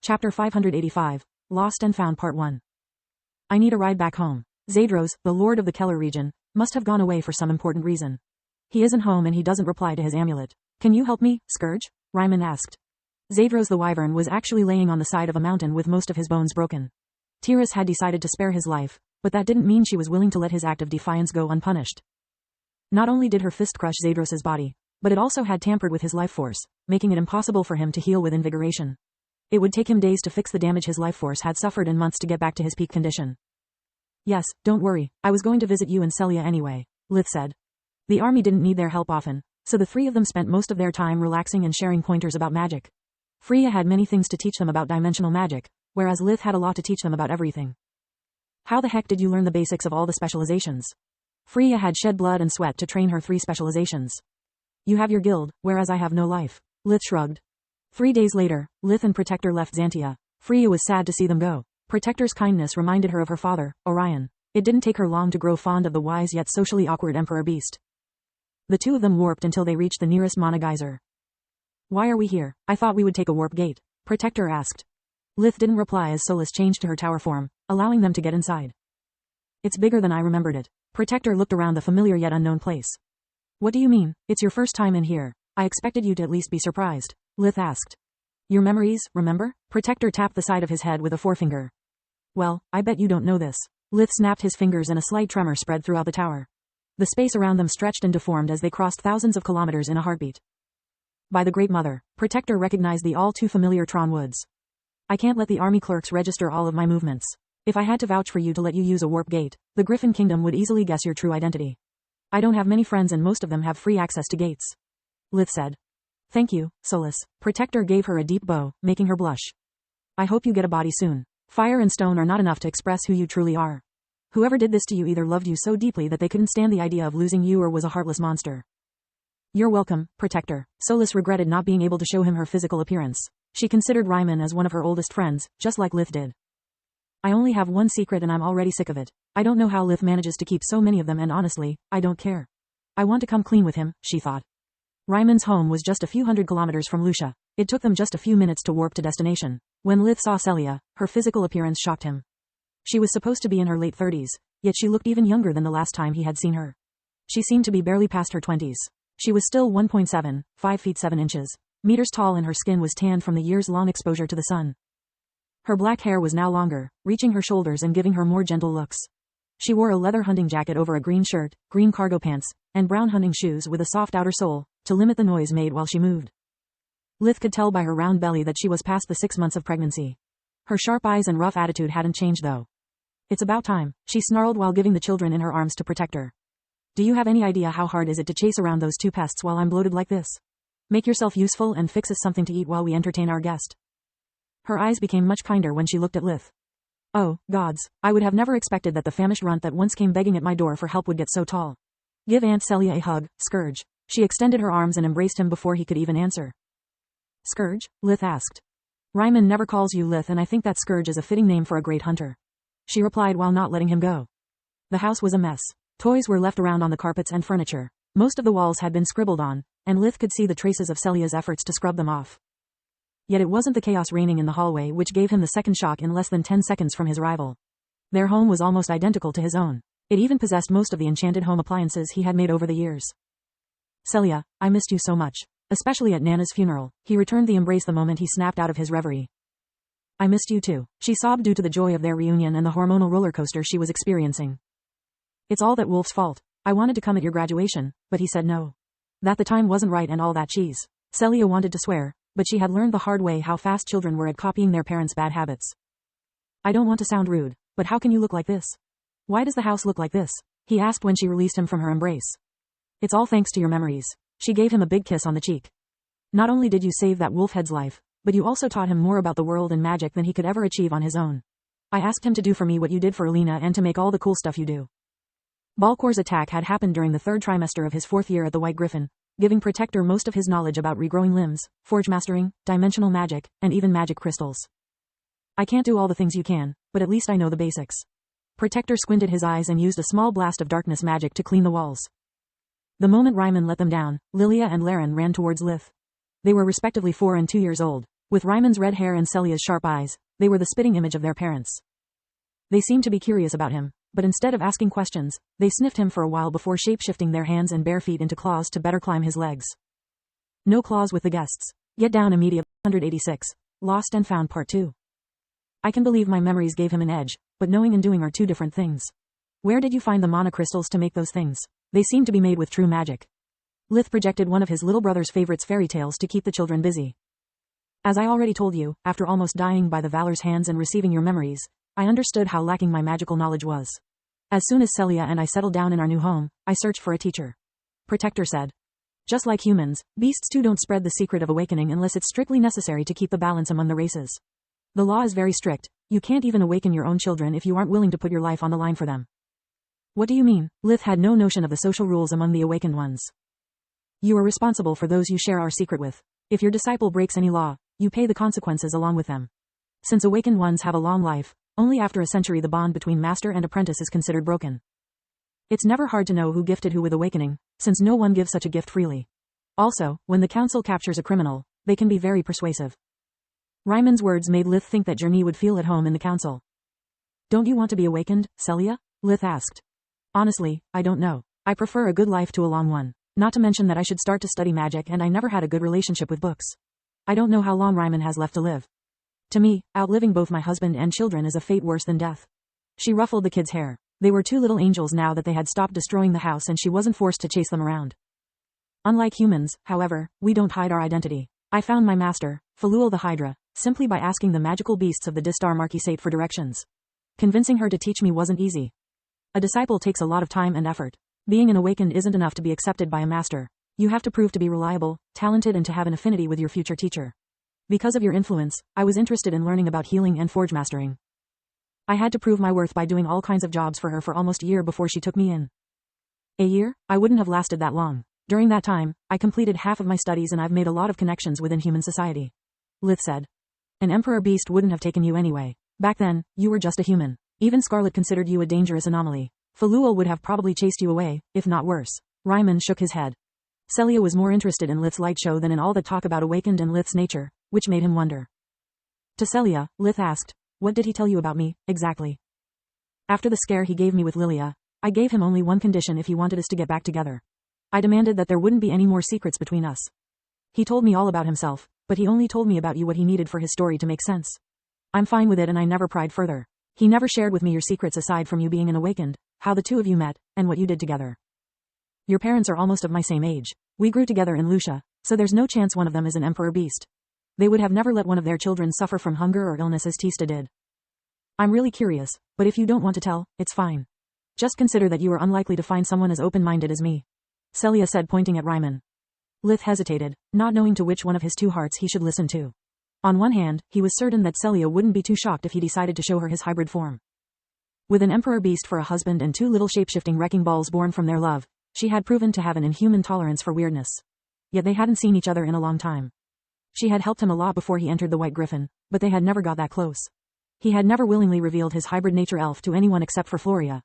Chapter 585, Lost and Found Part 1. I need a ride back home. Zadros, the lord of the Keller region, must have gone away for some important reason. He isn't home and he doesn't reply to his amulet. Can you help me, Scourge? Ryman asked. Zadros the wyvern was actually laying on the side of a mountain with most of his bones broken. Tiras had decided to spare his life, but that didn't mean she was willing to let his act of defiance go unpunished. Not only did her fist crush Zadros' body, but it also had tampered with his life force, making it impossible for him to heal with invigoration. It would take him days to fix the damage his life force had suffered and months to get back to his peak condition. Yes, don't worry, I was going to visit you and Celia anyway, Lith said. The army didn't need their help often, so the three of them spent most of their time relaxing and sharing pointers about magic. Freya had many things to teach them about dimensional magic, whereas Lith had a lot to teach them about everything. How the heck did you learn the basics of all the specializations? Freya had shed blood and sweat to train her 3 specializations. You have your guild, whereas I have no life. Lith shrugged. 3 days later, Lith and Protector left Xantia. Freya was sad to see them go. Protector's kindness reminded her of her father, Orion. It didn't take her long to grow fond of the wise yet socially awkward Emperor Beast. The two of them warped until they reached the nearest mana geyser. Why are we here? I thought we would take a warp gate, Protector asked. Lith didn't reply as Solus changed to her tower form, allowing them to get inside. It's bigger than I remembered it. Protector looked around the familiar yet unknown place. What do you mean? It's your first time in here. I expected you to at least be surprised, Lith asked. Your memories, remember? Protector tapped the side of his head with a forefinger. Well, I bet you don't know this. Lith snapped his fingers and a slight tremor spread throughout the tower. The space around them stretched and deformed as they crossed thousands of kilometers in a heartbeat. By the Great Mother, Protector recognized the all-too-familiar Tron Woods. I can't let the army clerks register all of my movements. If I had to vouch for you to let you use a warp gate, the Griffin Kingdom would easily guess your true identity. I don't have many friends and most of them have free access to gates. Lith said. Thank you, Solus. Protector gave her a deep bow, making her blush. I hope you get a body soon. Fire and stone are not enough to express who you truly are. Whoever did this to you either loved you so deeply that they couldn't stand the idea of losing you or was a heartless monster. You're welcome, Protector. Solus regretted not being able to show him her physical appearance. She considered Ryman as one of her oldest friends, just like Lith did. I only have one secret and I'm already sick of it. I don't know how Lith manages to keep so many of them and honestly, I don't care. I want to come clean with him, she thought. Ryman's home was just a few hundred kilometers from Lucia. It took them just a few minutes to warp to destination. When Lith saw Celia, her physical appearance shocked him. She was supposed to be in her late 30s, yet she looked even younger than the last time he had seen her. She seemed to be barely past her 20s. She was still 1.7, 5 feet 7 inches, meters tall and her skin was tanned from the years-long exposure to the sun. Her black hair was now longer, reaching her shoulders and giving her more gentle looks. She wore a leather hunting jacket over a green shirt, green cargo pants, and brown hunting shoes with a soft outer sole, to limit the noise made while she moved. Lith could tell by her round belly that she was past the 6 months of pregnancy. Her sharp eyes and rough attitude hadn't changed though. It's about time, she snarled while giving the children in her arms to protect her. Do you have any idea how hard is it to chase around those 2 pests while I'm bloated like this? Make yourself useful and fix us something to eat while we entertain our guest. Her eyes became much kinder when she looked at Lith. Oh, gods, I would have never expected that the famished runt that once came begging at my door for help would get so tall. Give Aunt Celia a hug, Scourge. She extended her arms and embraced him before he could even answer. Scourge? Lith asked. Ryman never calls you Lith and I think that Scourge is a fitting name for a great hunter. She replied while not letting him go. The house was a mess. Toys were left around on the carpets and furniture. Most of the walls had been scribbled on, and Lith could see the traces of Celia's efforts to scrub them off. Yet it wasn't the chaos reigning in the hallway which gave him the second shock in less than 10 seconds from his rival. Their home was almost identical to his own. It even possessed most of the enchanted home appliances he had made over the years. Celia, I missed you so much. Especially at Nana's funeral. He returned the embrace the moment he snapped out of his reverie. I missed you too. She sobbed due to the joy of their reunion and the hormonal roller coaster she was experiencing. It's all that Wolf's fault. I wanted to come at your graduation, but he said no. That the time wasn't right and all that cheese. Celia wanted to swear, but she had learned the hard way how fast children were at copying their parents' bad habits. I don't want to sound rude, but how can you look like this? Why does the house look like this? He asked when she released him from her embrace. It's all thanks to your memories. She gave him a big kiss on the cheek. Not only did you save that wolfhead's life, but you also taught him more about the world and magic than he could ever achieve on his own. I asked him to do for me what you did for Alina and to make all the cool stuff you do. Balcor's attack had happened during the 3rd trimester of his 4th year at the White Griffin, giving Protector most of his knowledge about regrowing limbs, forge mastering, dimensional magic, and even magic crystals. I can't do all the things you can, but at least I know the basics. Protector squinted his eyes and used a small blast of darkness magic to clean the walls. The moment Ryman let them down, Lilia and Laren ran towards Lith. They were respectively 4 and 2 years old, With Ryman's red hair and Celia's sharp eyes, they were the spitting image of their parents. They seemed to be curious about him, but instead of asking questions, they sniffed him for a while before shape-shifting their hands and bare feet into claws to better climb his legs. No claws with the guests. Get down immediately. 186. Lost and Found Part 2. I can believe my memories gave him an edge, but knowing and doing are two different things. Where did you find the mana crystals to make those things? They seem to be made with true magic. Lith projected one of his little brother's favorites fairy tales to keep the children busy. As I already told you, after almost dying by the Valor's hands and receiving your memories, I understood how lacking my magical knowledge was. As soon as Celia and I settled down in our new home, I searched for a teacher. Protector said. Just like humans, beasts too don't spread the secret of awakening unless it's strictly necessary to keep the balance among the races. The law is very strict. You can't even awaken your own children if you aren't willing to put your life on the line for them. What do you mean? Lith had no notion of the social rules among the awakened ones. You are responsible for those you share our secret with. If your disciple breaks any law, you pay the consequences along with them. Since awakened ones have a long life, only after a century the bond between master and apprentice is considered broken. It's never hard to know who gifted who with awakening, since no one gives such a gift freely. Also, when the council captures a criminal, they can be very persuasive. Ryman's words made Lith think that Journey would feel at home in the council. Don't you want to be awakened, Celia? Lith asked. Honestly, I don't know. I prefer a good life to a long one. Not to mention that I should start to study magic and I never had a good relationship with books. I don't know how long Ryman has left to live. To me, outliving both my husband and children is a fate worse than death. She ruffled the kids' hair. They were two little angels now that they had stopped destroying the house and she wasn't forced to chase them around. Unlike humans, however, we don't hide our identity. I found my master, Falul the Hydra, simply by asking the magical beasts of the Distar Marquisate for directions. Convincing her to teach me wasn't easy. A disciple takes a lot of time and effort. Being an awakened isn't enough to be accepted by a master. You have to prove to be reliable, talented and to have an affinity with your future teacher. Because of your influence, I was interested in learning about healing and forge mastering. I had to prove my worth by doing all kinds of jobs for her for almost a year before she took me in. A year? I wouldn't have lasted that long. During that time, I completed half of my studies and I've made a lot of connections within human society. Lith said. An emperor beast wouldn't have taken you anyway. Back then, you were just a human. Even Scarlet considered you a dangerous anomaly. Falul would have probably chased you away, if not worse. Ryman shook his head. Celia was more interested in Lith's light show than in all the talk about awakened and Lith's nature, which made him wonder. To Celia, Lith asked, what did he tell you about me, exactly? After the scare he gave me with Lilia, I gave him only one condition if he wanted us to get back together. I demanded that there wouldn't be any more secrets between us. He told me all about himself, but he only told me about you what he needed for his story to make sense. I'm fine with it and I never pried further. He never shared with me your secrets aside from you being an awakened, how the two of you met, and what you did together. Your parents are almost of my same age. We grew together in Lucia, so there's no chance one of them is an emperor beast. They would have never let one of their children suffer from hunger or illness as Tista did. I'm really curious, but if you don't want to tell, it's fine. Just consider that you are unlikely to find someone as open-minded as me. Celia said, pointing at Ryman. Lith hesitated, not knowing to which one of his two hearts he should listen to. On one hand, he was certain that Celia wouldn't be too shocked if he decided to show her his hybrid form. With an emperor beast for a husband and two little shape-shifting wrecking balls born from their love, she had proven to have an inhuman tolerance for weirdness. Yet they hadn't seen each other in a long time. She had helped him a lot before he entered the White Griffin, but they had never got that close. He had never willingly revealed his hybrid nature elf to anyone except for Floria.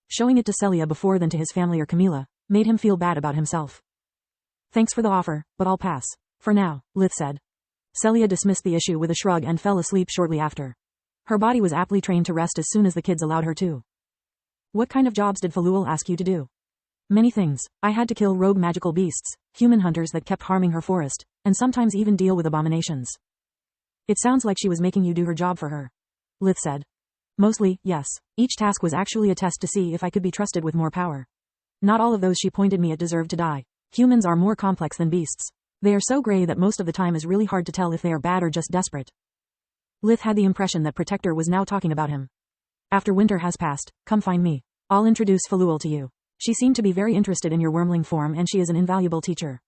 Showing it to Celia before then to his family or Camilla, made him feel bad about himself. Thanks for the offer, but I'll pass. For now, Lith said. Celia dismissed the issue with a shrug and fell asleep shortly after. Her body was aptly trained to rest as soon as the kids allowed her to. What kind of jobs did Falul ask you to do? Many things. I had to kill rogue magical beasts, human hunters that kept harming her forest, and sometimes even deal with abominations. It sounds like she was making you do her job for her. Lith said. Mostly, yes. Each task was actually a test to see if I could be trusted with more power. Not all of those she pointed me at deserved to die. Humans are more complex than beasts. They are so gray that most of the time is really hard to tell if they are bad or just desperate. Lith had the impression that Protector was now talking about him. After winter has passed, come find me. I'll introduce Falul to you. She seemed to be very interested in your wormling form and she is an invaluable teacher.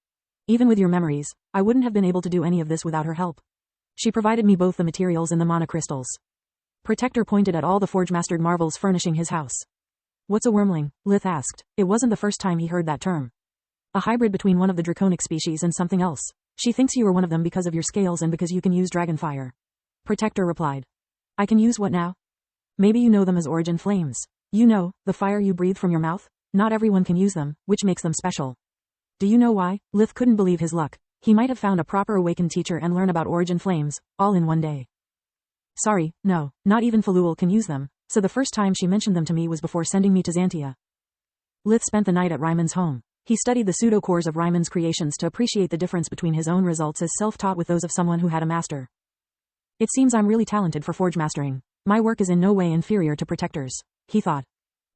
Even with your memories, I wouldn't have been able to do any of this without her help. She provided me both the materials and the mana crystals. Protector pointed at all the forge-mastered marvels furnishing his house. What's a wormling? Lith asked. It wasn't the first time he heard that term. A hybrid between one of the draconic species and something else. She thinks you are one of them because of your scales and because you can use dragonfire. Protector replied. I can use what now? Maybe you know them as origin flames. You know, the fire you breathe from your mouth? Not everyone can use them, which makes them special. Do you know why? Lith couldn't believe his luck. He might have found a proper awakened teacher and learn about origin flames, all in one day. Sorry, no, not even Falul can use them, so the first time she mentioned them to me was before sending me to Xantia. Lith spent the night at Ryman's home. He studied the pseudo-cores of Ryman's creations to appreciate the difference between his own results as self-taught with those of someone who had a master. It seems I'm really talented for forge mastering. My work is in no way inferior to Protector's, he thought.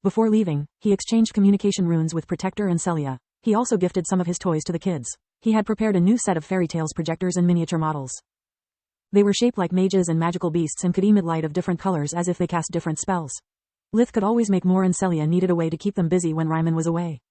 Before leaving, he exchanged communication runes with Protector and Celia. He also gifted some of his toys to the kids. He had prepared a new set of fairy tales projectors and miniature models. They were shaped like mages and magical beasts and could emit light of different colors as if they cast different spells. Lith could always make more and Celia needed a way to keep them busy when Ryman was away.